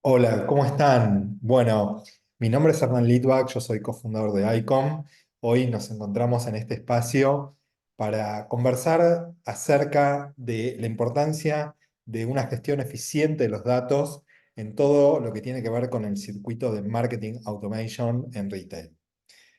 Hola, ¿cómo están? Bueno, mi nombre es Hernán Litvak, yo soy cofundador de ICOM. Hoy nos encontramos en este espacio para conversar acerca de la importancia de una gestión eficiente de los datos en todo lo que tiene que ver con el circuito de marketing automation en retail.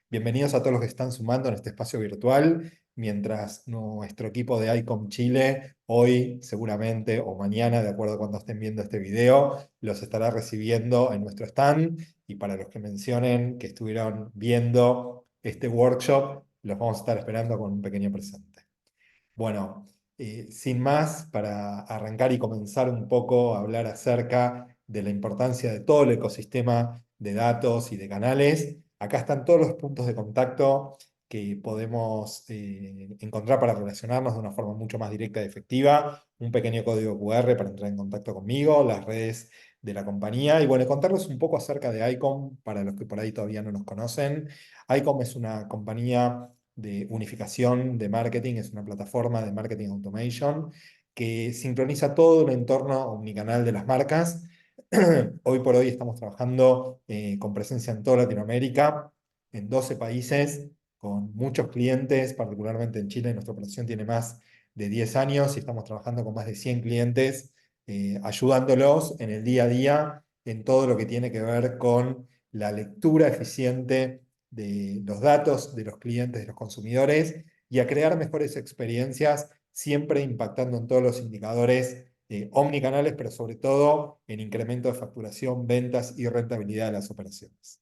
Bienvenidos a todos los que están sumando en este espacio virtual, mientras nuestro equipo de ICOM Chile hoy, seguramente, o mañana, de acuerdo a cuando estén viendo este video, los estará recibiendo en nuestro stand. Y para los que mencionen que estuvieron viendo este workshop, los vamos a estar esperando con un pequeño presente. Bueno, sin más, para arrancar y comenzar un poco a hablar acerca de la importancia de todo el ecosistema de datos y de canales, acá están todos los puntos de contacto que podemos encontrar para relacionarnos de una forma mucho más directa y efectiva, un pequeño código QR para entrar en contacto conmigo, las redes de la compañía y bueno, contarles un poco acerca de ICOM para los que por ahí todavía no nos conocen. ICOM es una compañía de unificación de marketing, es una plataforma de marketing automation que sincroniza todo el entorno omnicanal de las marcas. Hoy por hoy estamos trabajando con presencia en toda Latinoamérica, en 12 países, con muchos clientes, particularmente en Chile. Nuestra operación tiene más de 10 años y estamos trabajando con más de 100 clientes, ayudándolos en el día a día en todo lo que tiene que ver con la lectura eficiente de los datos de los clientes, de los consumidores, y a crear mejores experiencias, siempre impactando en todos los indicadores omnicanales, pero sobre todo en incremento de facturación, ventas y rentabilidad de las operaciones.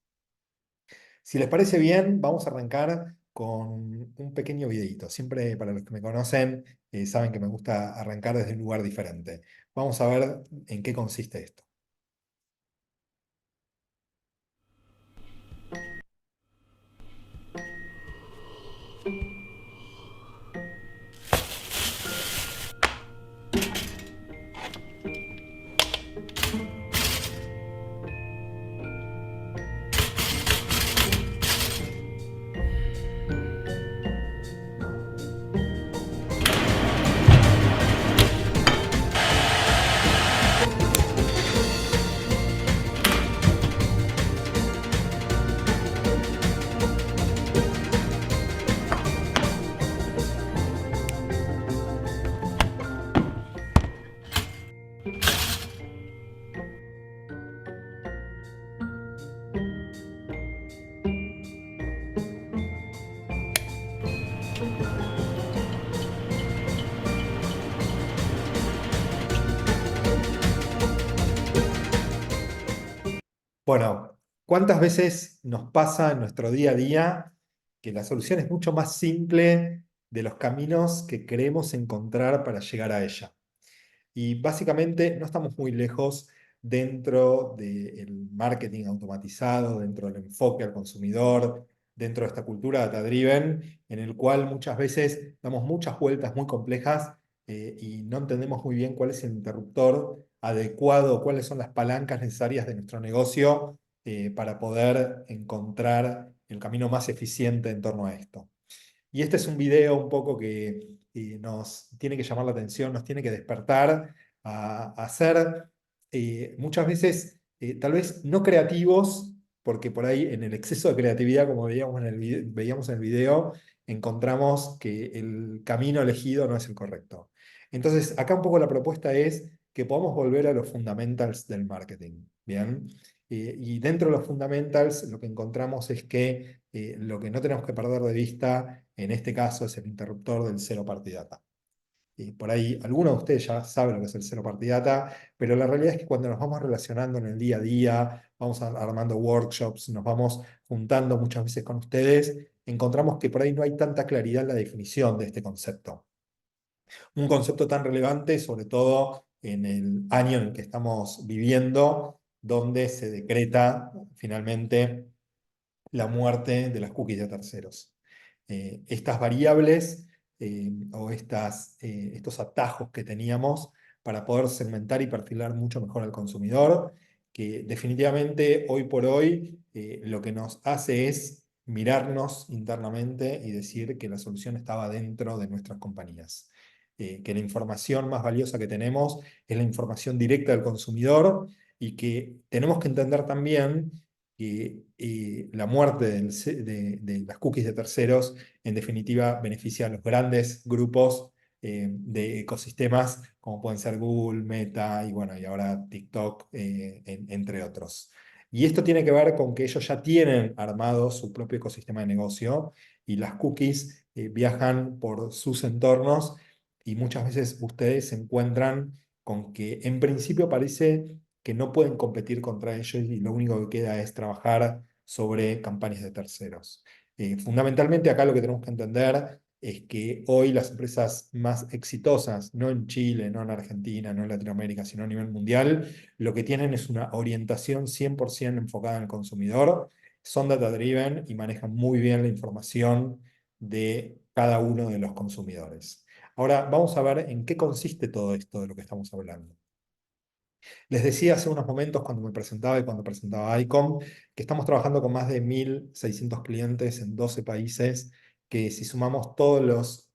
Si les parece bien, vamos a arrancar con un pequeño videito. Siempre para los que me conocen, saben que me gusta arrancar desde un lugar diferente. Vamos a ver en qué consiste esto. Bueno, ¿cuántas veces nos pasa en nuestro día a día que la solución es mucho más simple de los caminos que queremos encontrar para llegar a ella? Y básicamente no estamos muy lejos dentro del marketing automatizado, dentro del enfoque al consumidor, dentro de esta cultura data-driven, en el cual muchas veces damos muchas vueltas muy complejas y no entendemos muy bien cuál es el interruptor adecuado, cuáles son las palancas necesarias de nuestro negocio para poder encontrar el camino más eficiente en torno a esto. Y este es un video un poco que nos tiene que llamar la atención, nos tiene que despertar a ser muchas veces tal vez no creativos, porque por ahí en el exceso de creatividad, como veíamos en el video, encontramos que el camino elegido no es el correcto. Entonces, acá un poco la propuesta es que podamos volver a los fundamentals del marketing, ¿bien? Y dentro de los fundamentals lo que encontramos es que lo que no tenemos que perder de vista en este caso es el interruptor del Zero Party Data. Y por ahí algunos de ustedes ya saben lo que es el Zero Party Data, pero la realidad es que cuando nos vamos relacionando en el día a día, vamos armando workshops, nos vamos juntando muchas veces con ustedes, encontramos que por ahí no hay tanta claridad en la definición de este concepto. Un concepto tan relevante, sobre todo en el año en el que estamos viviendo, donde se decreta finalmente la muerte de las cookies de terceros. Estas variables estos atajos que teníamos para poder segmentar y perfilar mucho mejor al consumidor, que definitivamente hoy por hoy lo que nos hace es mirarnos internamente y decir que la solución estaba dentro de nuestras compañías. Que la información más valiosa que tenemos es la información directa del consumidor, y que tenemos que entender también que la muerte de las cookies de terceros, en definitiva, beneficia a los grandes grupos de ecosistemas, como pueden ser Google, Meta y bueno, y ahora TikTok, entre otros. Y esto tiene que ver con que ellos ya tienen armado su propio ecosistema de negocio y las cookies viajan por sus entornos y muchas veces ustedes se encuentran con que en principio parece que no pueden competir contra ellos y lo único que queda es trabajar sobre campañas de terceros. Fundamentalmente acá lo que tenemos que entender es que hoy las empresas más exitosas, no en Chile, no en Argentina, no en Latinoamérica, sino a nivel mundial, lo que tienen es una orientación 100% enfocada en el consumidor, son data driven y manejan muy bien la información de cada uno de los consumidores. Ahora vamos a ver en qué consiste todo esto de lo que estamos hablando. Les decía hace unos momentos cuando me presentaba y cuando presentaba ICOM que estamos trabajando con más de 1.600 clientes en 12 países, que si sumamos todas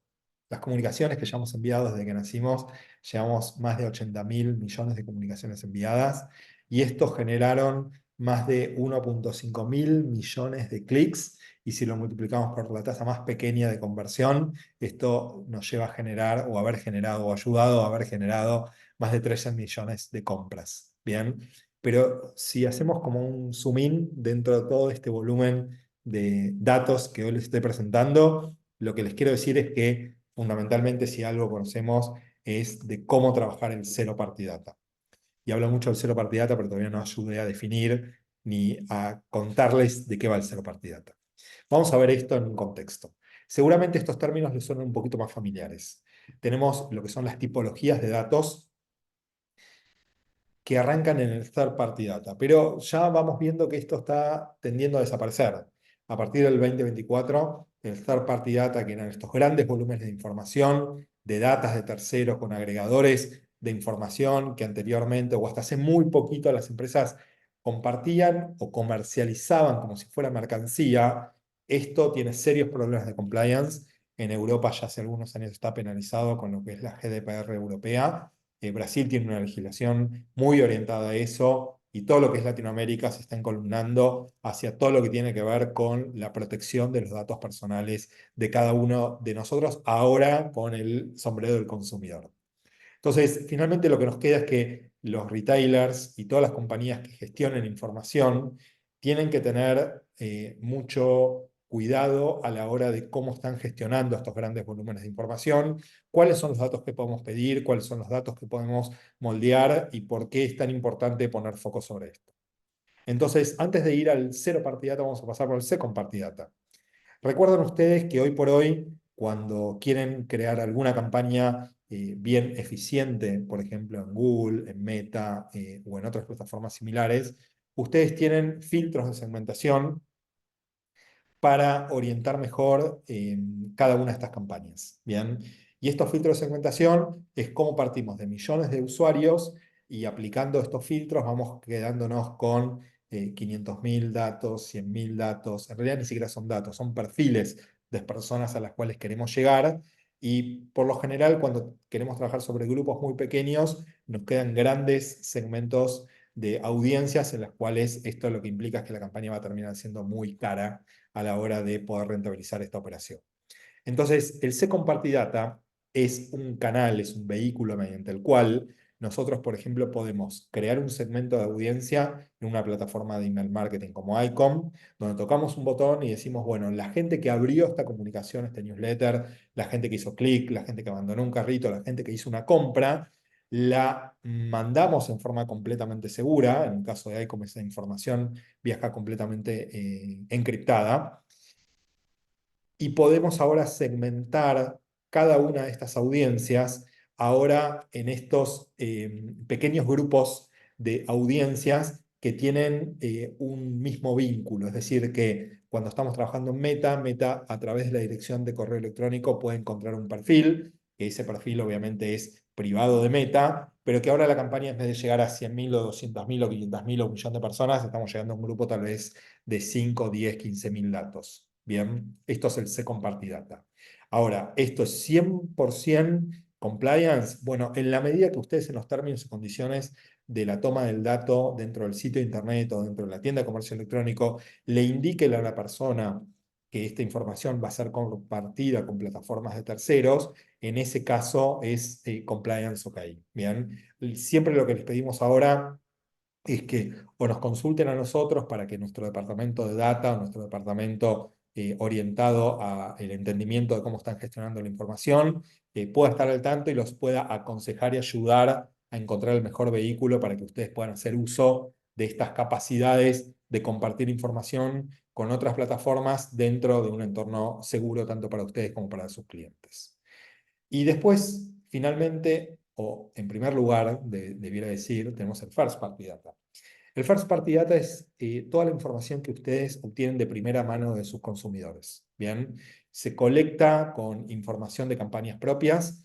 las comunicaciones que ya hemos enviado desde que nacimos, llevamos más de 80.000 millones de comunicaciones enviadas y estos generaron más de 1,5 mil millones de clics y si lo multiplicamos por la tasa más pequeña de conversión, esto nos lleva a generar o haber generado o ayudado a haber generado más de 13 millones de compras. Bien, pero si hacemos como un zoom in dentro de todo este volumen de datos que hoy les estoy presentando, lo que les quiero decir es que fundamentalmente si algo conocemos es de cómo trabajar el Zero Party Data. Y hablo mucho del Zero Party Data, pero todavía no ayudé a definir ni a contarles de qué va el Zero Party Data. Vamos a ver esto en un contexto. Seguramente estos términos les son un poquito más familiares. Tenemos lo que son las tipologías de datos que arrancan en el third party data, pero ya vamos viendo que esto está tendiendo a desaparecer. A partir del 2024, el third party data, que eran estos grandes volúmenes de información, de datos de terceros con agregadores de información que anteriormente o hasta hace muy poquito las empresas compartían o comercializaban como si fuera mercancía, esto tiene serios problemas de compliance. En Europa ya hace algunos años está penalizado con lo que es la GDPR europea. Brasil tiene una legislación muy orientada a eso y todo lo que es Latinoamérica se está encolumnando hacia todo lo que tiene que ver con la protección de los datos personales de cada uno de nosotros, ahora con el sombrero del consumidor. Entonces, finalmente lo que nos queda es que los retailers y todas las compañías que gestionen información tienen que tener mucho cuidado a la hora de cómo están gestionando estos grandes volúmenes de información, cuáles son los datos que podemos pedir, cuáles son los datos que podemos moldear y por qué es tan importante poner foco sobre esto. Entonces, antes de ir al cero party data, vamos a pasar por el second party data. Recuerden ustedes que hoy por hoy, cuando quieren crear alguna campaña bien eficiente, por ejemplo en Google, en Meta o en otras plataformas similares, ustedes tienen filtros de segmentación para orientar mejor cada una de estas campañas. Bien, y estos filtros de segmentación es cómo partimos de millones de usuarios y aplicando estos filtros vamos quedándonos con 500.000 datos, 100.000 datos. En realidad ni siquiera son datos, son perfiles de personas a las cuales queremos llegar. Y por lo general, cuando queremos trabajar sobre grupos muy pequeños, nos quedan grandes segmentos de audiencias en las cuales esto lo que implica es que la campaña va a terminar siendo muy cara a la hora de poder rentabilizar esta operación. Entonces, el Second Party Data es un canal, es un vehículo mediante el cual nosotros, por ejemplo, podemos crear un segmento de audiencia en una plataforma de email marketing como ICOM, donde tocamos un botón y decimos, bueno, la gente que abrió esta comunicación, este newsletter, la gente que hizo clic, la gente que abandonó un carrito, la gente que hizo una compra, la mandamos en forma completamente segura. En el caso de ICOM, esa información viaja completamente encriptada y podemos ahora segmentar cada una de estas audiencias ahora en estos pequeños grupos de audiencias que tienen un mismo vínculo. Es decir, que cuando estamos trabajando en Meta, Meta a través de la dirección de correo electrónico puede encontrar un perfil, que ese perfil obviamente es privado de Meta, pero que ahora la campaña en vez de llegar a 100.000 o 200.000 o 500.000 o un millón de personas, estamos llegando a un grupo tal vez de 5, 10, 15.000 datos. Bien, esto es el Second Party Data. Ahora, esto es 100% Compliance, bueno, en la medida que ustedes en los términos y condiciones de la toma del dato dentro del sitio de internet o dentro de la tienda de comercio electrónico, le indiquen a la persona que esta información va a ser compartida con plataformas de terceros, en ese caso es compliance OK. Bien, siempre lo que les pedimos ahora es que o nos consulten a nosotros para que nuestro departamento de data o nuestro departamento orientado al entendimiento de cómo están gestionando la información pueda estar al tanto y los pueda aconsejar y ayudar a encontrar el mejor vehículo para que ustedes puedan hacer uso de estas capacidades de compartir información con otras plataformas dentro de un entorno seguro tanto para ustedes como para sus clientes. Y después, finalmente, o en primer lugar, debiera decir, tenemos el First Party Data. El First Party Data es toda la información que ustedes obtienen de primera mano de sus consumidores. Bien, se colecta con información de campañas propias,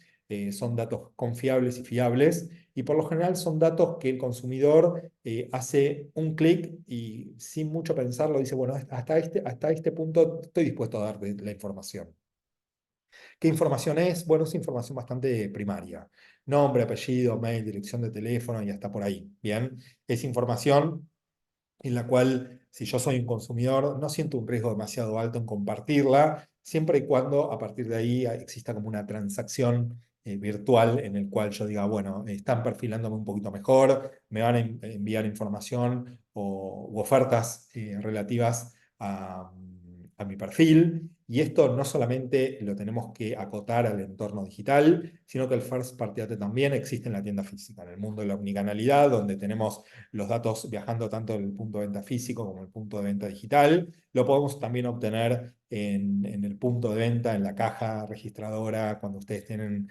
son datos confiables y fiables, y por lo general son datos que el consumidor hace un clic y sin mucho pensarlo dice, bueno, hasta este punto estoy dispuesto a dar la información. ¿Qué información es? Bueno, es información bastante primaria. Nombre, apellido, mail, dirección de teléfono y hasta por ahí. Bien, es información en la cual, si yo soy un consumidor, no siento un riesgo demasiado alto en compartirla, siempre y cuando a partir de ahí exista como una transacción virtual en el cual yo diga, bueno, están perfilándome un poquito mejor, me van a enviar información u ofertas relativas a mi perfil. Y esto no solamente lo tenemos que acotar al entorno digital, sino que el First Party Data también existe en la tienda física, en el mundo de la omnicanalidad, donde tenemos los datos viajando tanto del punto de venta físico como el punto de venta digital. Lo podemos también obtener en el punto de venta, en la caja registradora, cuando ustedes tienen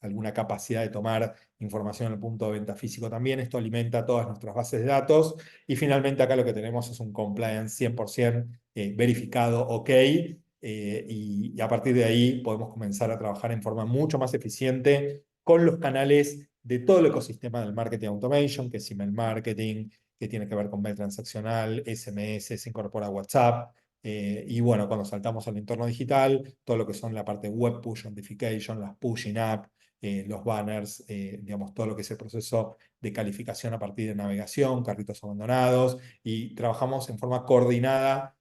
alguna capacidad de tomar información en el punto de venta físico también. Esto alimenta todas nuestras bases de datos. Y finalmente acá lo que tenemos es un compliance 100% verificado, OK. Y a partir de ahí podemos comenzar a trabajar en forma mucho más eficiente con los canales de todo el ecosistema del marketing automation, que es email marketing, que tiene que ver con mail transaccional, SMS, se incorpora WhatsApp. Y bueno, cuando saltamos al entorno digital, todo lo que son la parte web push notification, las pushing app, los banners, digamos, todo lo que es el proceso de calificación a partir de navegación, carritos abandonados, y trabajamos en forma coordinada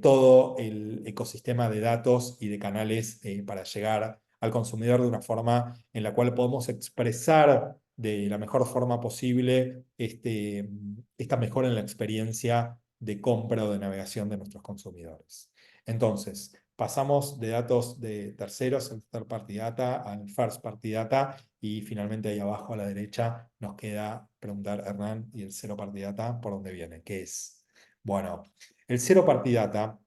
todo el ecosistema de datos y de canales para llegar al consumidor de una forma en la cual podemos expresar de la mejor forma posible esta mejora en la experiencia de compra o de navegación de nuestros consumidores. Entonces, pasamos de datos de terceros, el third party data, al first party data, y finalmente ahí abajo a la derecha nos queda preguntar, Hernán, ¿y el zero party data por dónde viene? ¿Qué es? Bueno, el zero party data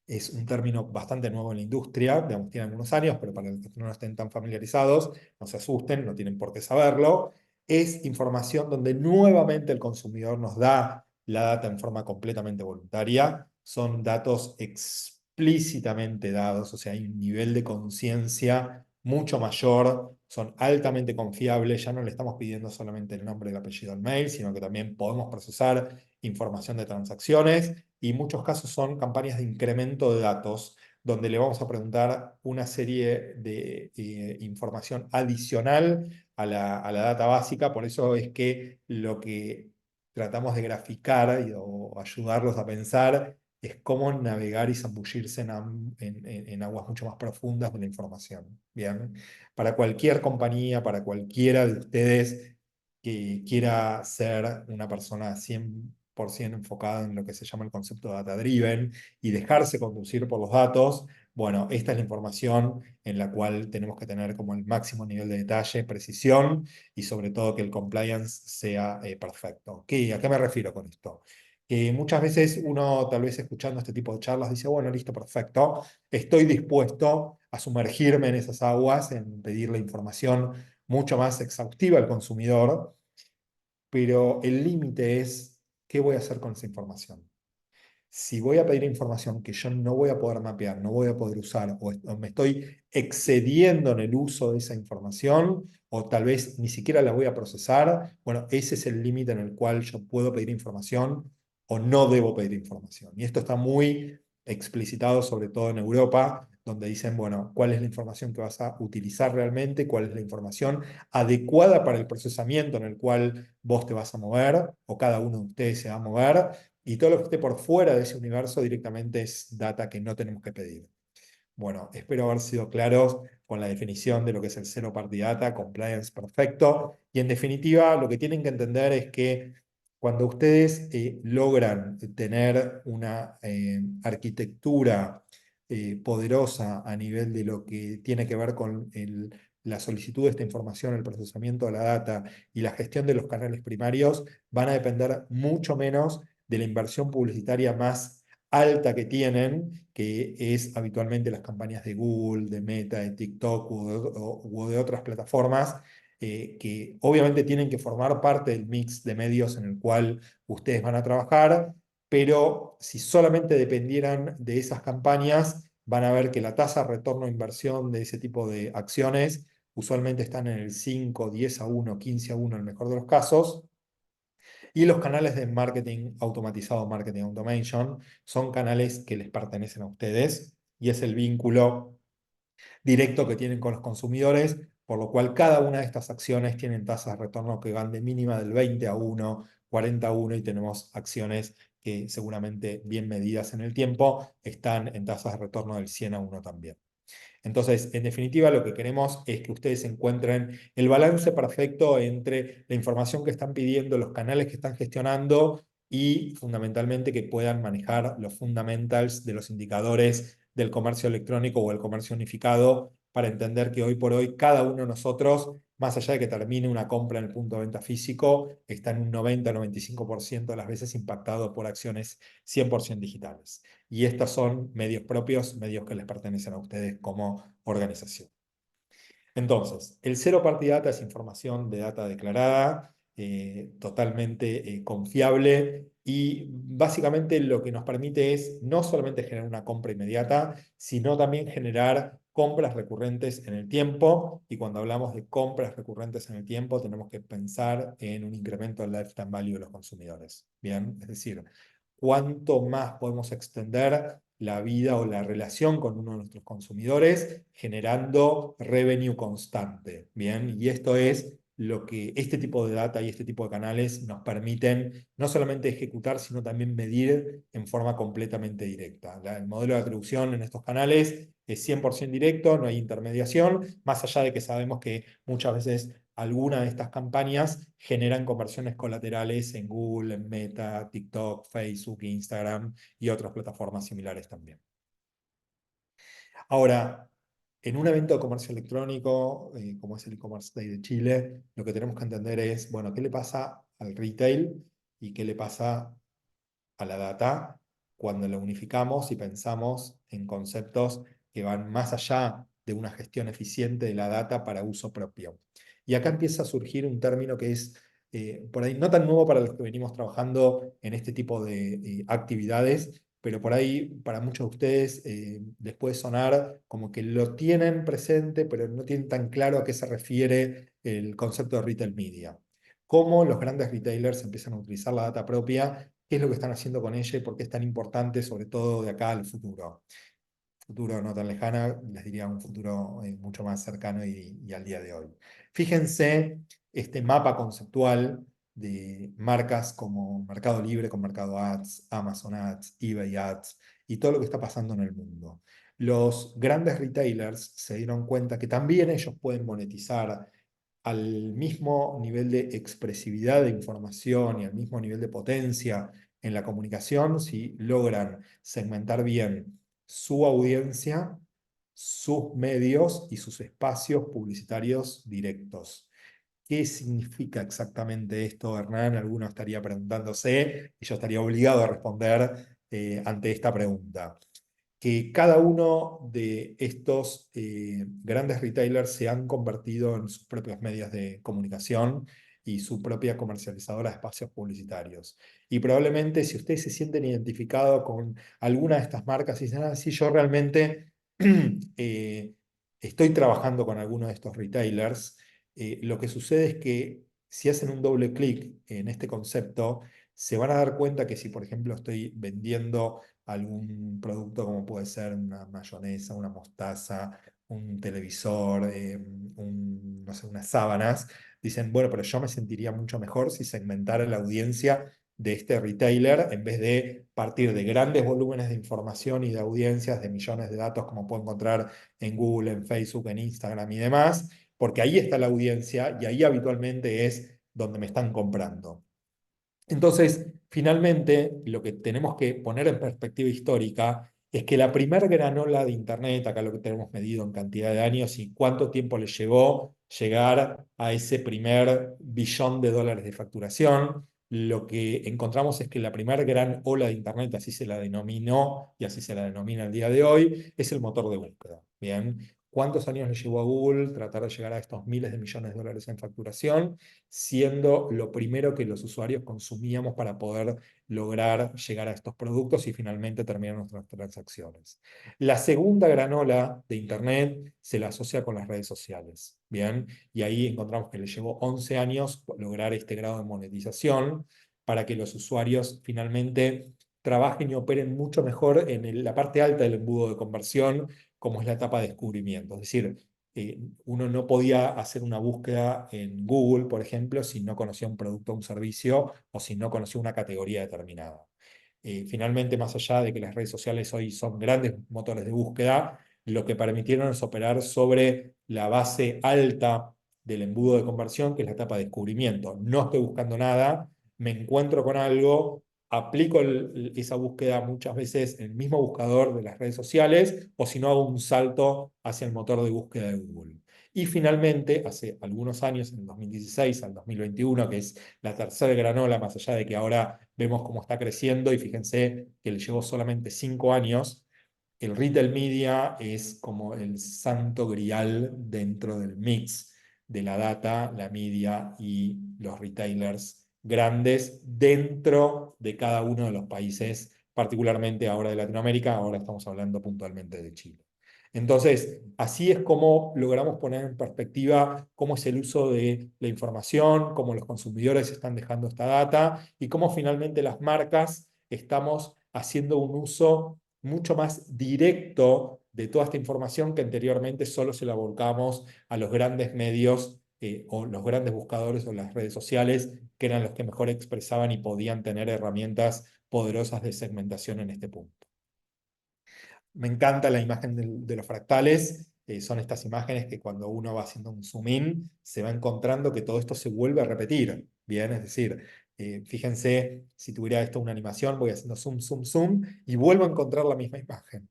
es un término bastante nuevo en la industria, digamos, tiene algunos años, pero para los que no estén tan familiarizados, no se asusten, no tienen por qué saberlo. Es información donde nuevamente el consumidor nos da la data en forma completamente voluntaria. Son datos explícitamente dados, o sea, hay un nivel de conciencia mucho mayor, son altamente confiables, ya no le estamos pidiendo solamente el nombre, el apellido, el mail, sino que también podemos procesar información de transacciones y en muchos casos son campañas de incremento de datos, donde le vamos a preguntar una serie de información adicional a la data básica. Por eso es que lo que tratamos de graficar o ayudarlos a pensar es cómo navegar y zambullirse en aguas mucho más profundas de la información. Bien, para cualquier compañía, para cualquiera de ustedes que quiera ser una persona 100% enfocada en lo que se llama el concepto data driven y dejarse conducir por los datos, bueno, esta es la información en la cual tenemos que tener como el máximo nivel de detalle, precisión y sobre todo que el compliance sea perfecto. ¿A qué me refiero con esto? Que muchas veces uno tal vez escuchando este tipo de charlas dice, bueno, listo, perfecto, estoy dispuesto a sumergirme en esas aguas, en pedir la información mucho más exhaustiva al consumidor, pero el límite es qué voy a hacer con esa información. Si voy a pedir información que yo no voy a poder mapear, no voy a poder usar, o me estoy excediendo en el uso de esa información, o tal vez ni siquiera la voy a procesar, bueno, ese es el límite en el cual yo puedo pedir información o no debo pedir información. Y esto está muy explicitado, sobre todo en Europa, donde dicen, bueno, cuál es la información que vas a utilizar realmente, cuál es la información adecuada para el procesamiento en el cual vos te vas a mover o cada uno de ustedes se va a mover, y todo lo que esté por fuera de ese universo directamente es data que no tenemos que pedir. Bueno, espero haber sido claros con la definición de lo que es el Zero Party Data, compliance perfecto. Y en definitiva, lo que tienen que entender es que cuando ustedes logran tener una arquitectura poderosa a nivel de lo que tiene que ver con la solicitud de esta información, el procesamiento de la data y la gestión de los canales primarios, van a depender mucho menos de la inversión publicitaria más alta que tienen, que es habitualmente las campañas de Google, de Meta, de TikTok o de otras plataformas, que obviamente tienen que formar parte del mix de medios en el cual ustedes van a trabajar, pero si solamente dependieran de esas campañas, van a ver que la tasa de retorno de inversión de ese tipo de acciones usualmente están en el 5, 10-1, 15-1 en el mejor de los casos, y los canales de marketing automatizado, marketing automation, son canales que les pertenecen a ustedes y es el vínculo directo que tienen con los consumidores, por lo cual cada una de estas acciones tienen tasas de retorno que van de mínima del 20-1, 40-1 y tenemos acciones que seguramente bien medidas en el tiempo están en tasas de retorno del 100-1 también. Entonces, en definitiva, lo que queremos es que ustedes encuentren el balance perfecto entre la información que están pidiendo, los canales que están gestionando y fundamentalmente que puedan manejar los fundamentals de los indicadores del comercio electrónico o el comercio unificado para entender que hoy por hoy cada uno de nosotros, más allá de que termine una compra en el punto de venta físico, está en un 90-95% de las veces impactado por acciones 100% digitales. Y estos son medios propios, medios que les pertenecen a ustedes como organización. Entonces, el Zero Party Data es información de data declarada, totalmente confiable y básicamente lo que nos permite es no solamente generar una compra inmediata, sino también generar compras recurrentes en el tiempo. Y cuando hablamos de compras recurrentes en el tiempo, tenemos que pensar en un incremento del lifetime value de los consumidores. Bien, es decir, cuánto más podemos extender la vida o la relación con uno de nuestros consumidores, generando revenue constante. Bien, y esto es lo que este tipo de data y este tipo de canales nos permiten no solamente ejecutar, sino también medir en forma completamente directa. El modelo de atribución en estos canales es 100% directo, no hay intermediación, más allá de que sabemos que muchas veces algunas de estas campañas generan conversiones colaterales en Google, en Meta, TikTok, Facebook, Instagram y otras plataformas similares también. Ahora, en un evento de comercio electrónico, como es el e-commerce Day de Chile, lo que tenemos que entender es, bueno, ¿qué le pasa al retail y qué le pasa a la data cuando la unificamos y pensamos en conceptos que van más allá de una gestión eficiente de la data para uso propio? Y acá empieza a surgir un término que es por ahí no tan nuevo para los que venimos trabajando en este tipo de actividades, pero por ahí para muchos de ustedes les puede sonar como que lo tienen presente, pero no tienen tan claro a qué se refiere el concepto de retail media. Cómo los grandes retailers empiezan a utilizar la data propia, qué es lo que están haciendo con ella y por qué es tan importante, sobre todo de acá al futuro. Futuro no tan lejano, les diría un futuro mucho más cercano y al día de hoy. Fíjense este mapa conceptual de marcas como Mercado Libre con Mercado Ads, Amazon Ads, eBay Ads y todo lo que está pasando en el mundo. Los grandes retailers se dieron cuenta que también ellos pueden monetizar al mismo nivel de expresividad de información y al mismo nivel de potencia en la comunicación si logran segmentar bien su audiencia, sus medios y sus espacios publicitarios directos. ¿Qué significa exactamente esto, Hernán? Alguno estaría preguntándose y yo estaría obligado a responder ante esta pregunta. Que cada uno de estos grandes retailers se han convertido en sus propios medios de comunicación y su propia comercializadora de espacios publicitarios. Y probablemente si ustedes se sienten identificados con alguna de estas marcas y dicen, ah, sí, yo realmente eh, estoy trabajando con alguno de estos retailers, lo que sucede es que si hacen un doble clic en este concepto, se van a dar cuenta que si, por ejemplo, estoy vendiendo algún producto como puede ser una mayonesa, una mostaza, un televisor, no sé, unas sábanas, dicen, bueno, pero yo me sentiría mucho mejor si segmentara la audiencia de este retailer en vez de partir de grandes volúmenes de información y de audiencias, de millones de datos como puedo encontrar en Google, en Facebook, en Instagram y demás, porque ahí está la audiencia y ahí habitualmente es donde me están comprando. Entonces, finalmente, lo que tenemos que poner en perspectiva histórica es que la primer gran ola de Internet, acá lo que tenemos medido en cantidad de años y cuánto tiempo le llevó llegar a ese primer billón de dólares de facturación, lo que encontramos es que la primera gran ola de Internet, así se la denominó y así se la denomina el día de hoy, es el motor de búsqueda. Bien, ¿cuántos años le llevó a Google tratar de llegar a estos miles de millones de dólares en facturación, siendo lo primero que los usuarios consumíamos para poder lograr llegar a estos productos y finalmente terminar nuestras transacciones? La segunda gran ola de Internet se la asocia con las redes sociales, ¿bien? Y ahí encontramos que le llevó 11 años lograr este grado de monetización para que los usuarios finalmente trabajen y operen mucho mejor en la parte alta del embudo de conversión, como es la etapa de descubrimiento. Es decir, uno no podía hacer una búsqueda en Google, por ejemplo, si no conocía un producto o un servicio o si no conocía una categoría determinada. Finalmente, más allá de que las redes sociales hoy son grandes motores de búsqueda, lo que permitieron es operar sobre la base alta del embudo de conversión, que es la etapa de descubrimiento. No estoy buscando nada, me encuentro con algo, aplico esa búsqueda muchas veces en el mismo buscador de las redes sociales, o si no hago un salto hacia el motor de búsqueda de Google. Y finalmente, hace algunos años, en 2016 al 2021, que es la tercera gran ola, más allá de que ahora vemos cómo está creciendo, y fíjense que le llevó solamente 5 años, el retail media es como el santo grial dentro del mix de la data, la media y los retailers grandes dentro de cada uno de los países, particularmente ahora de Latinoamérica, ahora estamos hablando puntualmente de Chile. Entonces, así es como logramos poner en perspectiva cómo es el uso de la información, cómo los consumidores están dejando esta data y cómo finalmente las marcas estamos haciendo un uso mucho más directo de toda esta información que anteriormente solo se la volcamos a los grandes medios o los grandes buscadores o las redes sociales, que eran los que mejor expresaban y podían tener herramientas poderosas de segmentación en este punto. Me encanta la imagen de los fractales. Son estas imágenes que cuando uno va haciendo un zoom in, se va encontrando que todo esto se vuelve a repetir. Bien, es decir, fíjense, si tuviera esto una animación, voy haciendo zoom, zoom, zoom y vuelvo a encontrar la misma imagen.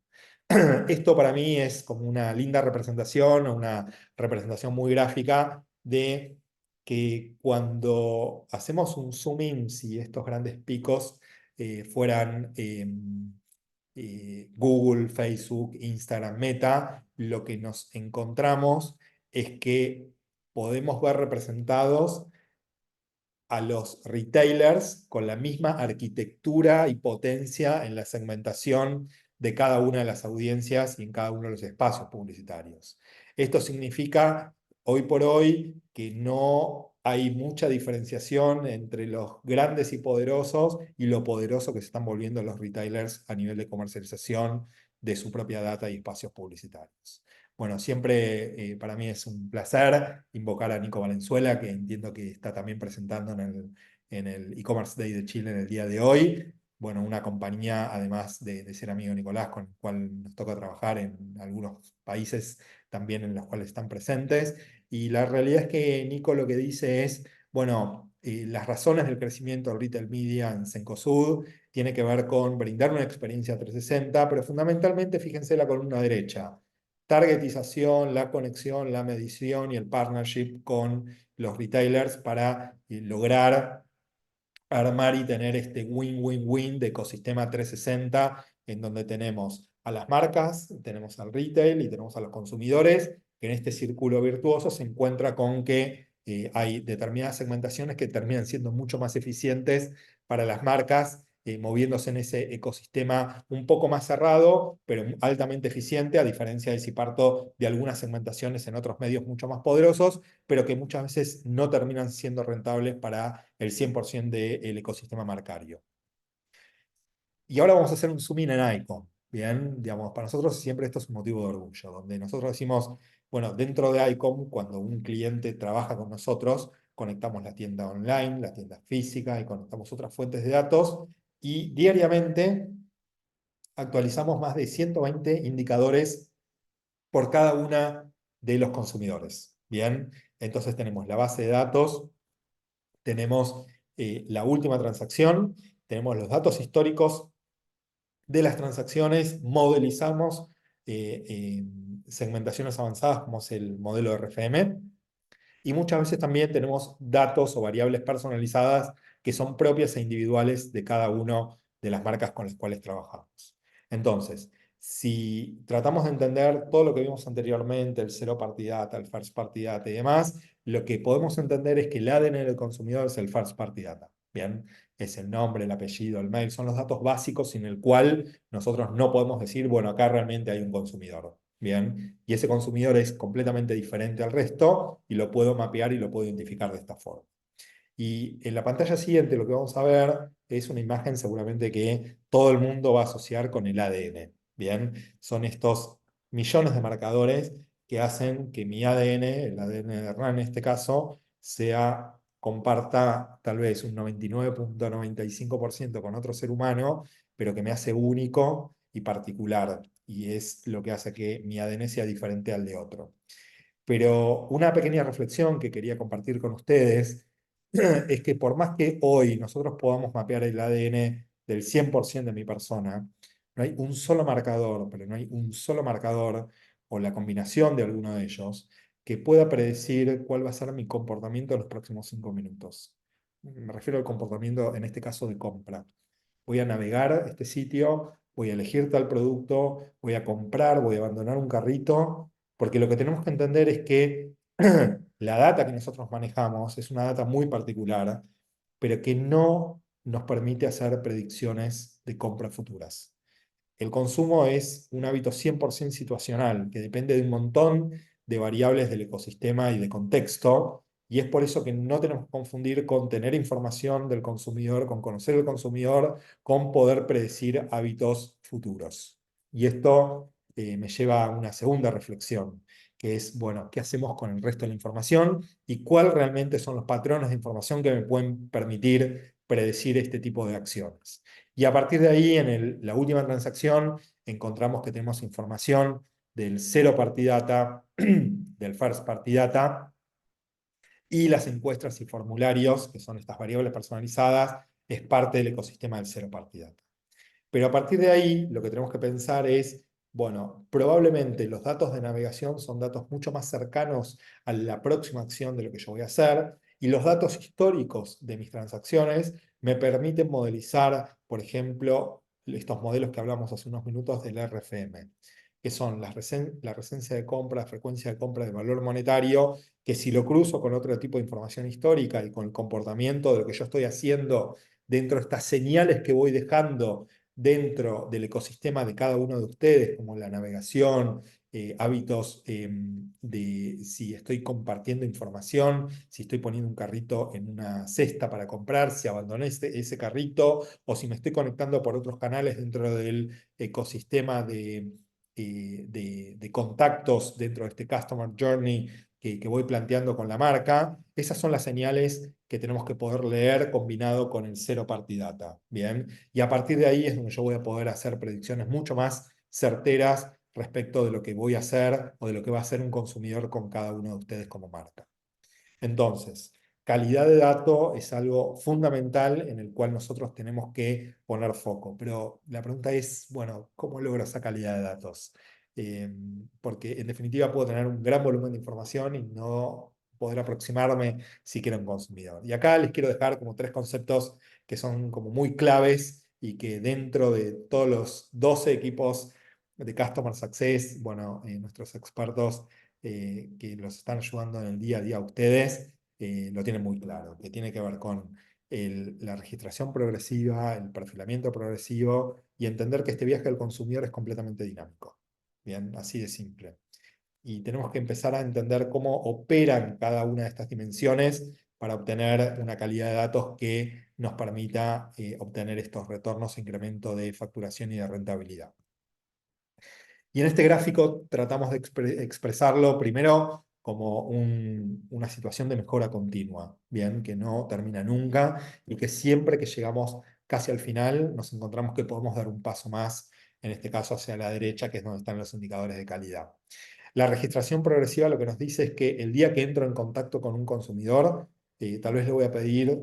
Esto para mí es como una linda representación, o una representación muy gráfica de que cuando hacemos un zoom in, si estos grandes picos fueran Google, Facebook, Instagram, Meta, lo que nos encontramos es que podemos ver representados a los retailers con la misma arquitectura y potencia en la segmentación de cada una de las audiencias y en cada uno de los espacios publicitarios. Esto significa, hoy por hoy, que no hay mucha diferenciación entre los grandes y poderosos y lo poderoso que se están volviendo los retailers a nivel de comercialización de su propia data y espacios publicitarios. Bueno, siempre para mí es un placer invocar a Nico Valenzuela, que entiendo que está también presentando en el e-commerce day de Chile en el día de hoy. Bueno, una compañía, además de ser amigo de Nicolás, con el cual nos toca trabajar en algunos países también en los cuales están presentes. Y la realidad es que Nico lo que dice es, bueno, las razones del crecimiento del retail media en Cencosud tiene que ver con brindar una experiencia 360, pero fundamentalmente, fíjense la columna derecha, targetización, la conexión, la medición y el partnership con los retailers para lograr armar y tener este win-win-win de ecosistema 360, en donde tenemos a las marcas, tenemos al retail y tenemos a los consumidores, que en este círculo virtuoso se encuentra con que hay determinadas segmentaciones que terminan siendo mucho más eficientes para las marcas, moviéndose en ese ecosistema un poco más cerrado, pero altamente eficiente, a diferencia de si parto de algunas segmentaciones en otros medios mucho más poderosos, pero que muchas veces no terminan siendo rentables para el 100% del ecosistema marcario. Y ahora vamos a hacer un zoom in en Icon. Bien, digamos, para nosotros siempre esto es un motivo de orgullo, donde nosotros decimos, bueno, dentro de ICOM, cuando un cliente trabaja con nosotros, conectamos la tienda online, la tienda física y conectamos otras fuentes de datos y diariamente actualizamos más de 120 indicadores por cada una de los consumidores. Bien, entonces tenemos la base de datos, tenemos la última transacción, tenemos los datos históricos de las transacciones, modelizamos segmentaciones avanzadas como es el modelo de RFM y muchas veces también tenemos datos o variables personalizadas que son propias e individuales de cada una de las marcas con las cuales trabajamos. Entonces, si tratamos de entender todo lo que vimos anteriormente, el Zero Party Data, el First Party Data y demás, lo que podemos entender es que el ADN del consumidor es el First Party Data. Bien, es el nombre, el apellido, el mail, son los datos básicos sin el cual nosotros no podemos decir, bueno, acá realmente hay un consumidor. Bien, y ese consumidor es completamente diferente al resto y lo puedo mapear y lo puedo identificar de esta forma. Y en la pantalla siguiente lo que vamos a ver es una imagen seguramente que todo el mundo va a asociar con el ADN. Bien, son estos millones de marcadores que hacen que mi ADN, el ADN de Hernán en este caso, comparta tal vez un 99,95% con otro ser humano, pero que me hace único y particular. Y es lo que hace que mi ADN sea diferente al de otro. Pero una pequeña reflexión que quería compartir con ustedes es que por más que hoy nosotros podamos mapear el ADN del 100% de mi persona, no hay un solo marcador, pero no hay un solo marcador o la combinación de alguno de ellos que pueda predecir cuál va a ser mi comportamiento en los próximos 5 minutos. Me refiero al comportamiento, en este caso, de compra. Voy a navegar este sitio, voy a elegir tal producto, voy a comprar, voy a abandonar un carrito, porque lo que tenemos que entender es que la data que nosotros manejamos es una data muy particular, pero que no nos permite hacer predicciones de compras futuras. El consumo es un hábito 100% situacional, que depende de un montón de variables del ecosistema y de contexto, y es por eso que no tenemos que confundir con tener información del consumidor, con conocer al consumidor, con poder predecir hábitos futuros. Y esto me lleva a una segunda reflexión, que es, bueno, ¿qué hacemos con el resto de la información y cuáles realmente son los patrones de información que me pueden permitir predecir este tipo de acciones? Y a partir de ahí, en la última transacción, encontramos que tenemos información del Zero Party Data, del First Party Data, y las encuestas y formularios, que son estas variables personalizadas, es parte del ecosistema del Zero Party Data. Pero a partir de ahí, lo que tenemos que pensar es, bueno, probablemente los datos de navegación son datos mucho más cercanos a la próxima acción de lo que yo voy a hacer, y los datos históricos de mis transacciones me permiten modelizar, por ejemplo, estos modelos que hablamos hace unos minutos del RFM, que son la resencia de compra, la frecuencia de compra de valor monetario, que si lo cruzo con otro tipo de información histórica y con el comportamiento de lo que yo estoy haciendo dentro de estas señales que voy dejando dentro del ecosistema de cada uno de ustedes, como la navegación, hábitos de si estoy compartiendo información, si estoy poniendo un carrito en una cesta para comprar, si abandoné ese carrito o si me estoy conectando por otros canales dentro del ecosistema de contactos dentro de este Customer Journey que voy planteando con la marca. Esas son las señales que tenemos que poder leer combinado con el Zero Party Data. Bien, y a partir de ahí es donde yo voy a poder hacer predicciones mucho más certeras respecto de lo que voy a hacer o de lo que va a hacer un consumidor con cada uno de ustedes como marca. Entonces, calidad de dato es algo fundamental en el cual nosotros tenemos que poner foco. Pero la pregunta es, bueno, ¿cómo logro esa calidad de datos? Porque en definitiva puedo tener un gran volumen de información y no poder aproximarme siquiera a un consumidor. Y acá les quiero dejar como 3 conceptos que son como muy claves y que dentro de todos los 12 equipos de Customer Success, bueno, nuestros expertos que los están ayudando en el día a día a ustedes, lo tienen muy claro, que tiene que ver con la registración progresiva, el perfilamiento progresivo y entender que este viaje del consumidor es completamente dinámico. Bien, así de simple. Y tenemos que empezar a entender cómo operan cada una de estas dimensiones para obtener una calidad de datos que nos permita obtener estos retornos, incremento de facturación y de rentabilidad. Y en este gráfico tratamos de expresarlo primero como una situación de mejora continua, bien, que no termina nunca y que siempre que llegamos casi al final nos encontramos que podemos dar un paso más, en este caso hacia la derecha, que es donde están los indicadores de calidad. La registración progresiva lo que nos dice es que el día que entro en contacto con un consumidor, tal vez le voy a pedir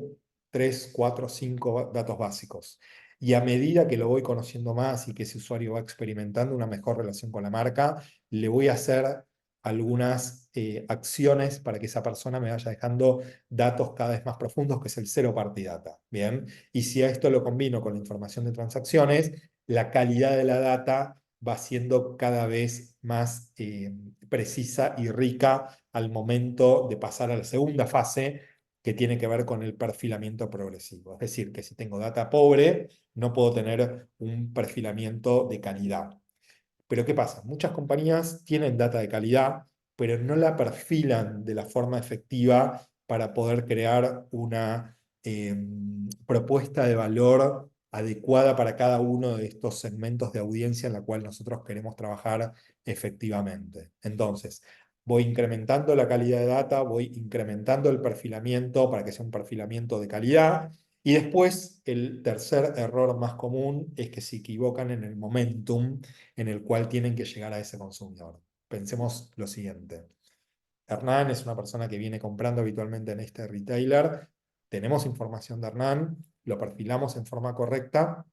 3, 4, 5 datos básicos. Y a medida que lo voy conociendo más y que ese usuario va experimentando una mejor relación con la marca, le voy a hacer algunas acciones para que esa persona me vaya dejando datos cada vez más profundos, que es el zero party data. Bien, y si a esto lo combino con la información de transacciones, la calidad de la data va siendo cada vez más precisa y rica al momento de pasar a la segunda fase, que tiene que ver con el perfilamiento progresivo. Es decir, que si tengo data pobre, no puedo tener un perfilamiento de calidad. Pero ¿qué pasa? Muchas compañías tienen data de calidad, pero no la perfilan de la forma efectiva para poder crear una propuesta de valor adecuada para cada uno de estos segmentos de audiencia en la cual nosotros queremos trabajar efectivamente. Entonces, voy incrementando la calidad de data, voy incrementando el perfilamiento para que sea un perfilamiento de calidad. Y después, el tercer error más común es que se equivocan en el momentum en el cual tienen que llegar a ese consumidor. Pensemos lo siguiente. Hernán es una persona que viene comprando habitualmente en este retailer. Tenemos información de Hernán, lo perfilamos en forma correcta,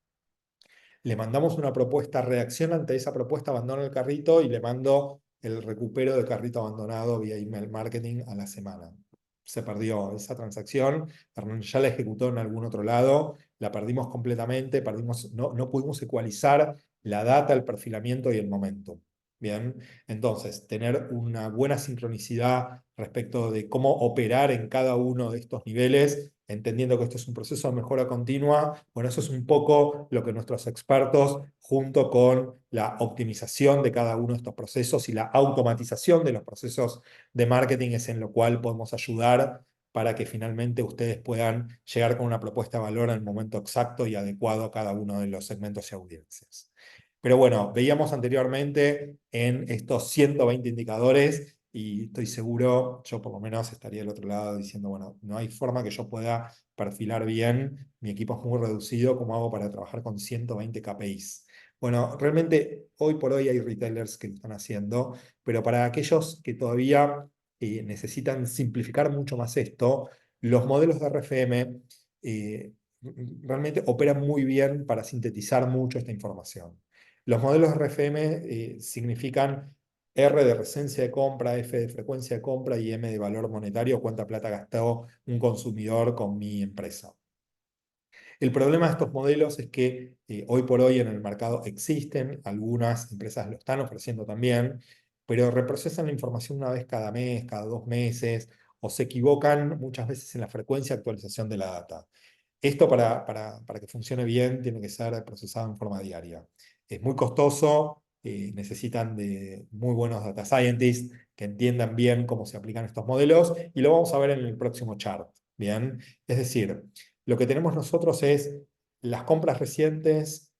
le mandamos una propuesta, reacciona ante esa propuesta, abandona el carrito y le mando el recupero de carrito abandonado vía email marketing a la semana. Se perdió esa transacción, Hernán ya la ejecutó en algún otro lado, la perdimos completamente, no pudimos ecualizar la data, el perfilamiento y el momento. Bien, entonces, tener una buena sincronicidad respecto de cómo operar en cada uno de estos niveles, entendiendo que esto es un proceso de mejora continua. Bueno, eso es un poco lo que nuestros expertos, junto con la optimización de cada uno de estos procesos y la automatización de los procesos de marketing, es en lo cual podemos ayudar para que finalmente ustedes puedan llegar con una propuesta de valor en el momento exacto y adecuado a cada uno de los segmentos y audiencias. Pero bueno, veíamos anteriormente en estos 120 indicadores y estoy seguro, yo por lo menos estaría del otro lado diciendo, bueno, no hay forma que yo pueda perfilar bien, mi equipo es muy reducido, ¿cómo hago para trabajar con 120 KPIs? Bueno, realmente hoy por hoy hay retailers que lo están haciendo, pero para aquellos que todavía necesitan simplificar mucho más esto, los modelos de RFM realmente operan muy bien para sintetizar mucho esta información. Los modelos RFM significan R de recencia de compra, F de frecuencia de compra y M de valor monetario, cuánta plata gastó un consumidor con mi empresa. El problema de estos modelos es que hoy por hoy en el mercado existen, algunas empresas lo están ofreciendo también, pero reprocesan la información una vez cada mes, cada 2 meses, o se equivocan muchas veces en la frecuencia de actualización de la data. Esto para que funcione bien tiene que ser procesado en forma diaria. Es muy costoso, necesitan de muy buenos data scientists que entiendan bien cómo se aplican estos modelos y lo vamos a ver en el próximo chart. Bien, es decir, lo que tenemos nosotros es las compras recientes,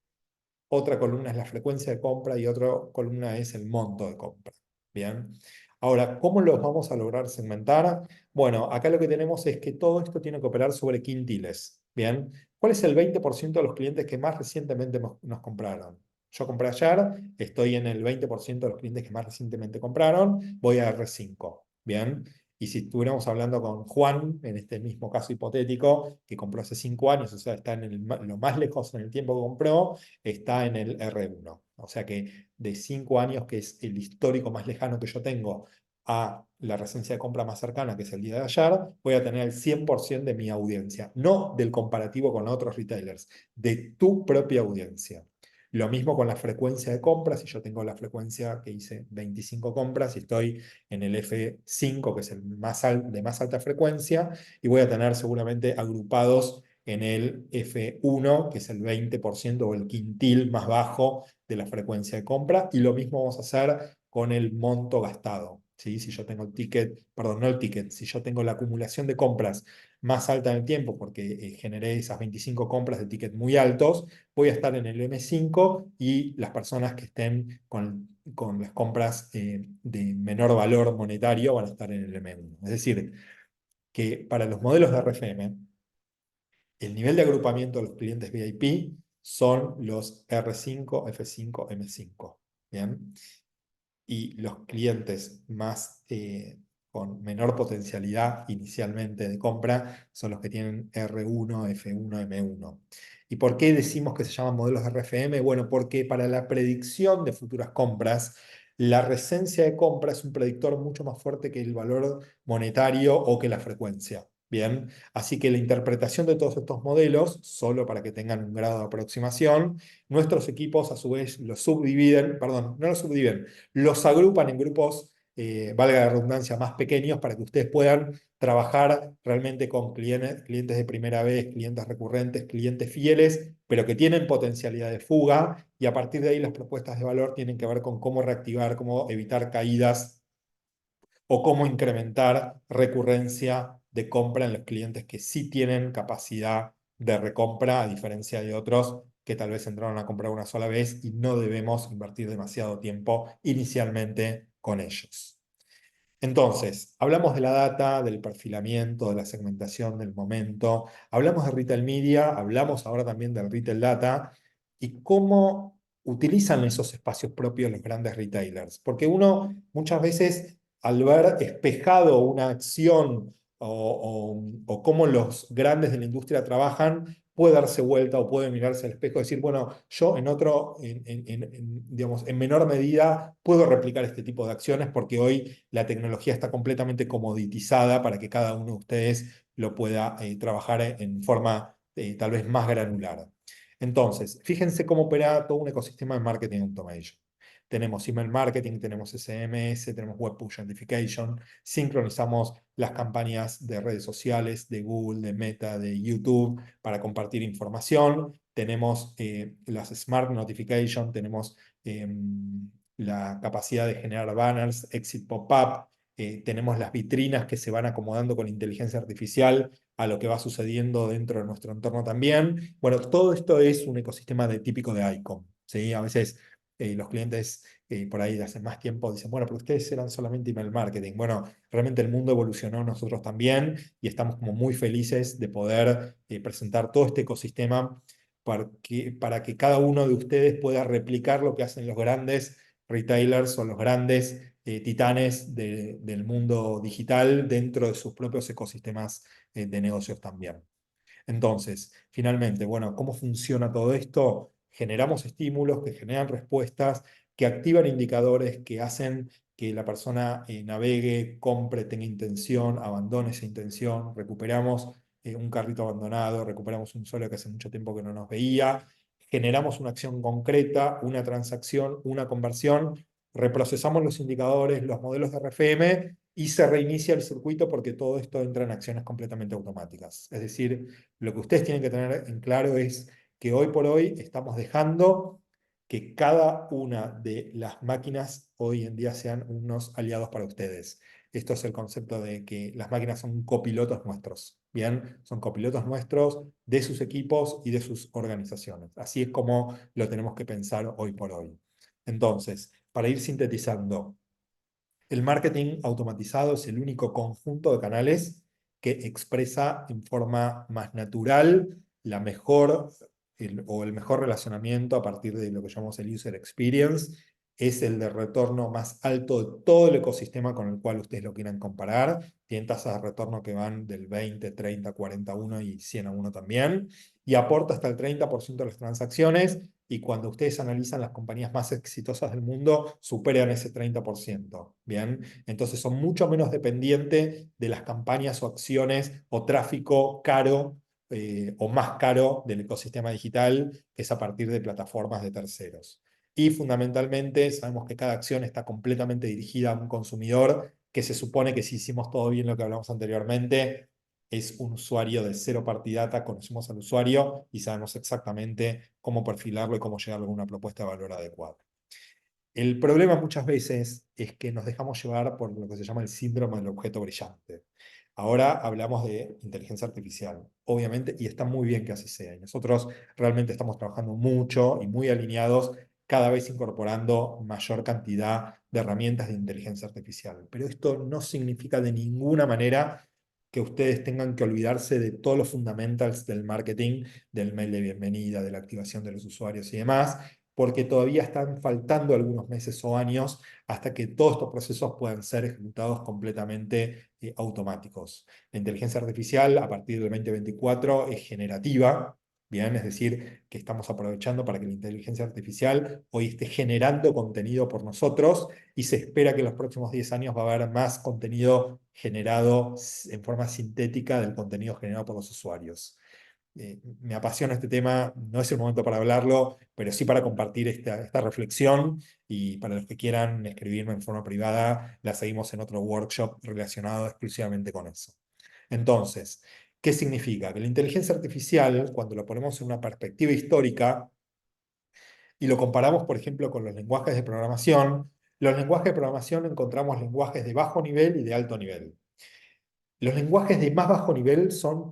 otra columna es la frecuencia de compra y otra columna es el monto de compra. Bien. Ahora, ¿cómo los vamos a lograr segmentar? Bueno, acá lo que tenemos es que todo esto tiene que operar sobre quintiles. Bien. ¿Cuál es el 20% de los clientes que más recientemente nos compraron? Yo compré ayer, estoy en el 20% de los clientes que más recientemente compraron, voy a R5. Bien. Y si estuviéramos hablando con Juan, en este mismo caso hipotético, que compró hace 5 años, o sea, está en lo más lejos en el tiempo que compró, está en el R1. O sea que de 5 años, que es el histórico más lejano que yo tengo, a la recencia de compra más cercana, que es el día de ayer, voy a tener el 100% de mi audiencia, no del comparativo con otros retailers, de tu propia audiencia. Lo mismo con la frecuencia de compras, si yo tengo la frecuencia que hice 25 compras y estoy en el F5, que es el de más alta frecuencia, y voy a tener seguramente agrupados en el F1, que es el 20% o el quintil más bajo de la frecuencia de compra, y lo mismo vamos a hacer con el monto gastado. ¿sí? Si yo tengo el ticket, perdón, no el ticket, si yo tengo la acumulación de compras más alta en el tiempo, porque generé esas 25 compras de ticket muy altos, voy a estar en el M5 y las personas que estén con las compras de menor valor monetario van a estar en el M1. Es decir, que para los modelos de RFM, el nivel de agrupamiento de los clientes VIP son los R5, F5, M5. ¿Bien? Y los clientes más con menor potencialidad inicialmente de compra son los que tienen R1, F1, M1. ¿Y por qué decimos que se llaman modelos de RFM? Bueno, porque para la predicción de futuras compras, la recencia de compra es un predictor mucho más fuerte que el valor monetario o que la frecuencia. Bien, así que la interpretación de todos estos modelos, solo para que tengan un grado de aproximación, nuestros equipos a su vez los subdividen, perdón, no los subdividen, los agrupan en grupos, valga la redundancia, más pequeños para que ustedes puedan trabajar realmente con clientes de primera vez, clientes recurrentes, clientes fieles, pero que tienen potencialidad de fuga y a partir de ahí las propuestas de valor tienen que ver con cómo reactivar, cómo evitar caídas o cómo incrementar recurrencia de compra en los clientes que sí tienen capacidad de recompra, a diferencia de otros que tal vez entraron a comprar una sola vez y no debemos invertir demasiado tiempo inicialmente con ellos. Entonces, hablamos de la data, del perfilamiento, de la segmentación, del momento, hablamos de retail media, hablamos ahora también del retail data y cómo utilizan esos espacios propios los grandes retailers. Porque uno muchas veces al ver espejado una acción o cómo los grandes de la industria trabajan, puede darse vuelta o puede mirarse al espejo y decir, bueno, yo en otro, digamos, en menor medida puedo replicar este tipo de acciones porque hoy la tecnología está completamente comoditizada para que cada uno de ustedes lo pueda trabajar en forma tal vez más granular. Entonces, fíjense cómo opera todo un ecosistema de marketing automation. Tenemos email marketing, tenemos SMS, tenemos web push notification, sincronizamos las campañas de redes sociales, de Google, de Meta, de YouTube para compartir información. Tenemos las smart notification, tenemos la capacidad de generar banners, exit pop-up, tenemos las vitrinas que se van acomodando con inteligencia artificial a lo que va sucediendo dentro de nuestro entorno también. Bueno, todo esto es un ecosistema típico de ICOM, ¿sí? A veces los clientes por ahí de hace más tiempo dicen, bueno, pero ustedes eran solamente email marketing. Bueno, realmente el mundo evolucionó, nosotros también, y estamos como muy felices de poder presentar todo este ecosistema para que cada uno de ustedes pueda replicar lo que hacen los grandes retailers o los grandes titanes del mundo digital dentro de sus propios ecosistemas de negocios también. Entonces, finalmente, bueno, ¿cómo funciona todo esto? Generamos estímulos que generan respuestas, que activan indicadores, que hacen que la persona navegue, compre, tenga intención, abandone esa intención, recuperamos un carrito abandonado, recuperamos un usuario que hace mucho tiempo que no nos veía, generamos una acción concreta, una transacción, una conversión, reprocesamos los indicadores, los modelos de RFM y se reinicia el circuito porque todo esto entra en acciones completamente automáticas. Es decir, lo que ustedes tienen que tener en claro es que hoy por hoy estamos dejando que cada una de las máquinas hoy en día sean unos aliados para ustedes. Esto es el concepto de que las máquinas son copilotos nuestros, ¿bien? Son copilotos nuestros de sus equipos y de sus organizaciones. Así es como lo tenemos que pensar hoy por hoy. Entonces, para ir sintetizando, el marketing automatizado es el único conjunto de canales que expresa en forma más natural la mejor o el mejor relacionamiento a partir de lo que llamamos el user experience. Es el de retorno más alto de todo el ecosistema con el cual ustedes lo quieran comparar. Tienen tasas de retorno que van del 20, 30, 41 y 100 a 1 también. Y aporta hasta el 30% de las transacciones y cuando ustedes analizan las compañías más exitosas del mundo, superan ese 30%. Bien, entonces son mucho menos dependientes de las campañas o acciones o tráfico caro o más caro del ecosistema digital, que es a partir de plataformas de terceros. Y fundamentalmente sabemos que cada acción está completamente dirigida a un consumidor que se supone que si hicimos todo bien lo que hablamos anteriormente, es un usuario de cero party data, conocemos al usuario y sabemos exactamente cómo perfilarlo y cómo llegar a alguna propuesta de valor adecuada. El problema muchas veces es que nos dejamos llevar por lo que se llama el síndrome del objeto brillante. Ahora hablamos de inteligencia artificial, obviamente, y está muy bien que así sea. Y nosotros realmente estamos trabajando mucho y muy alineados, cada vez incorporando mayor cantidad de herramientas de inteligencia artificial. Pero esto no significa de ninguna manera que ustedes tengan que olvidarse de todos los fundamentals del marketing, del mail de bienvenida, de la activación de los usuarios y demás, porque todavía están faltando algunos meses o años hasta que todos estos procesos puedan ser ejecutados completamente automáticos. La inteligencia artificial a partir del 2024 es generativa, bien, es decir, que estamos aprovechando para que la inteligencia artificial hoy esté generando contenido por nosotros y se espera que en los próximos 10 años va a haber más contenido generado en forma sintética del contenido generado por los usuarios. Me apasiona este tema, no es el momento para hablarlo, pero sí para compartir esta reflexión y para los que quieran escribirme en forma privada, la seguimos en otro workshop relacionado exclusivamente con eso. Entonces, ¿qué significa? Que la inteligencia artificial, cuando lo ponemos en una perspectiva histórica y lo comparamos, por ejemplo, con los lenguajes de programación, los lenguajes de programación encontramos lenguajes de bajo nivel y de alto nivel. Los lenguajes de más bajo nivel son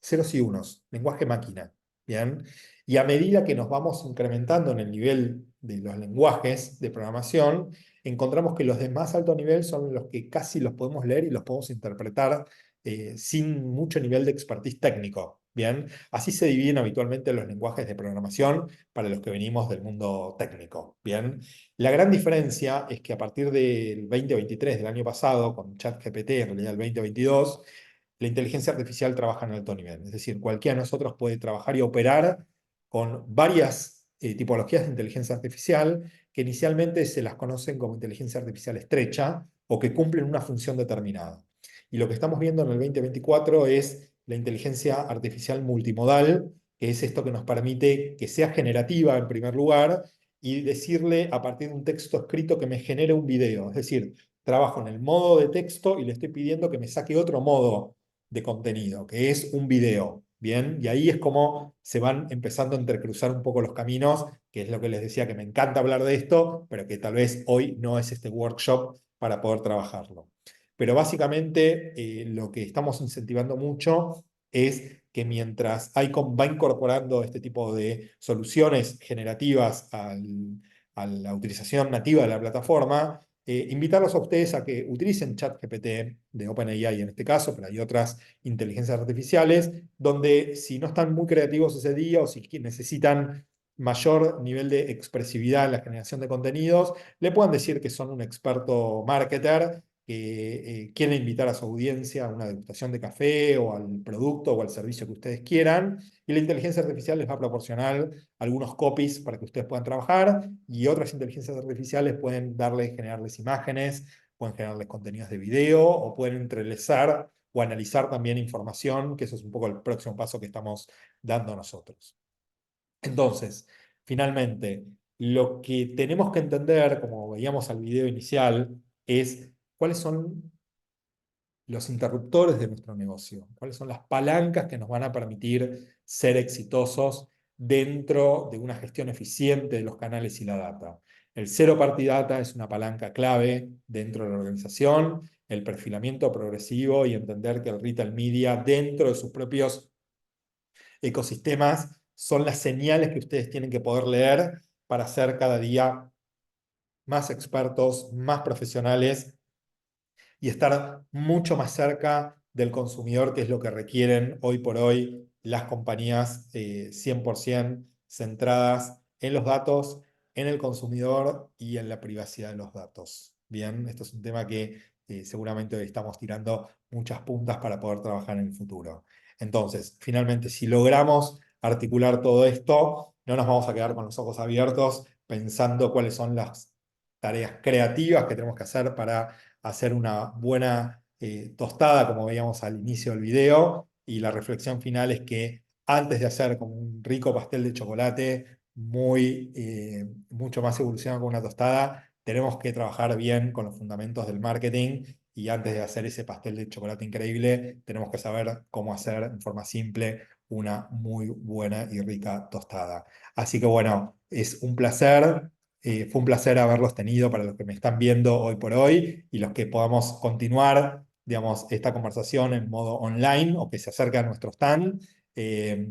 ceros y unos, lenguaje máquina, ¿bien? Y a medida que nos vamos incrementando en el nivel de los lenguajes de programación, encontramos que los de más alto nivel son los que casi los podemos leer y los podemos interpretar sin mucho nivel de expertise técnico, ¿bien? Así se dividen habitualmente los lenguajes de programación para los que venimos del mundo técnico, ¿bien? La gran diferencia es que a partir del 2023, del año pasado, con ChatGPT, en realidad el 2022, la inteligencia artificial trabaja en alto nivel. Es decir, cualquiera de nosotros puede trabajar y operar con varias tipologías de inteligencia artificial que inicialmente se las conocen como inteligencia artificial estrecha o que cumplen una función determinada. Y lo que estamos viendo en el 2024 es la inteligencia artificial multimodal, que es esto que nos permite que sea generativa en primer lugar y decirle a partir de un texto escrito que me genere un video. Es decir, trabajo en el modo de texto y le estoy pidiendo que me saque otro modo de contenido, que es un video. Bien, y ahí es como se van empezando a entrecruzar un poco los caminos, que es lo que les decía, que me encanta hablar de esto, pero que tal vez hoy no es este workshop para poder trabajarlo. Pero básicamente lo que estamos incentivando mucho es que mientras ICOM va incorporando este tipo de soluciones generativas a la utilización nativa de la plataforma, invitarlos a ustedes a que utilicen ChatGPT de OpenAI en este caso, pero hay otras inteligencias artificiales, donde si no están muy creativos ese día o si necesitan mayor nivel de expresividad en la generación de contenidos, le puedan decir que son un experto marketer que quieren invitar a su audiencia a una degustación de café o al producto o al servicio que ustedes quieran, y la inteligencia artificial les va a proporcionar algunos copies para que ustedes puedan trabajar, y otras inteligencias artificiales pueden generarles imágenes, pueden generarles contenidos de video, o pueden entrelazar o analizar también información, que eso es un poco el próximo paso que estamos dando nosotros. Entonces, finalmente, lo que tenemos que entender, como veíamos al video inicial, es cuáles son los interruptores de nuestro negocio, cuáles son las palancas que nos van a permitir ser exitosos dentro de una gestión eficiente de los canales y la data. El Zero Party Data es una palanca clave dentro de la organización, el perfilamiento progresivo y entender que el retail media dentro de sus propios ecosistemas son las señales que ustedes tienen que poder leer para ser cada día más expertos, más profesionales y estar mucho más cerca del consumidor, que es lo que requieren hoy por hoy las compañías 100% centradas en los datos, en el consumidor y en la privacidad de los datos. Bien, esto es un tema que seguramente hoy estamos tirando muchas puntas para poder trabajar en el futuro. Entonces, finalmente, si logramos articular todo esto, no nos vamos a quedar con los ojos abiertos pensando cuáles son las tareas creativas que tenemos que hacer para hacer una buena tostada, como veíamos al inicio del video, y la reflexión final es que antes de hacer como un rico pastel de chocolate mucho más evolucionado con una tostada, tenemos que trabajar bien con los fundamentos del marketing y antes de hacer ese pastel de chocolate increíble, tenemos que saber cómo hacer en forma simple una muy buena y rica tostada. Así que bueno, es un placer. Fue un placer haberlos tenido para los que me están viendo hoy por hoy y los que podamos continuar, digamos, esta conversación en modo online o que se acerquen a nuestro stand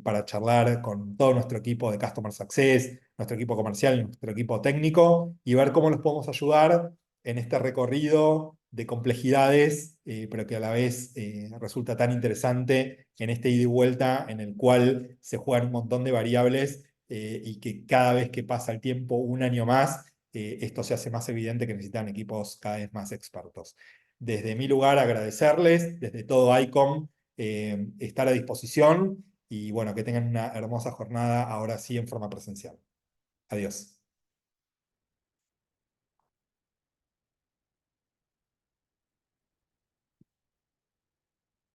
para charlar con todo nuestro equipo de Customer Success, nuestro equipo comercial, nuestro equipo técnico y ver cómo los podemos ayudar en este recorrido de complejidades, pero que a la vez resulta tan interesante en este ida y vuelta en el cual se juegan un montón de variables y que cada vez que pasa el tiempo, un año más, esto se hace más evidente que necesitan equipos cada vez más expertos. Desde mi lugar, agradecerles, desde todo ICOM, estar a disposición y bueno, que tengan una hermosa jornada ahora sí en forma presencial. Adiós.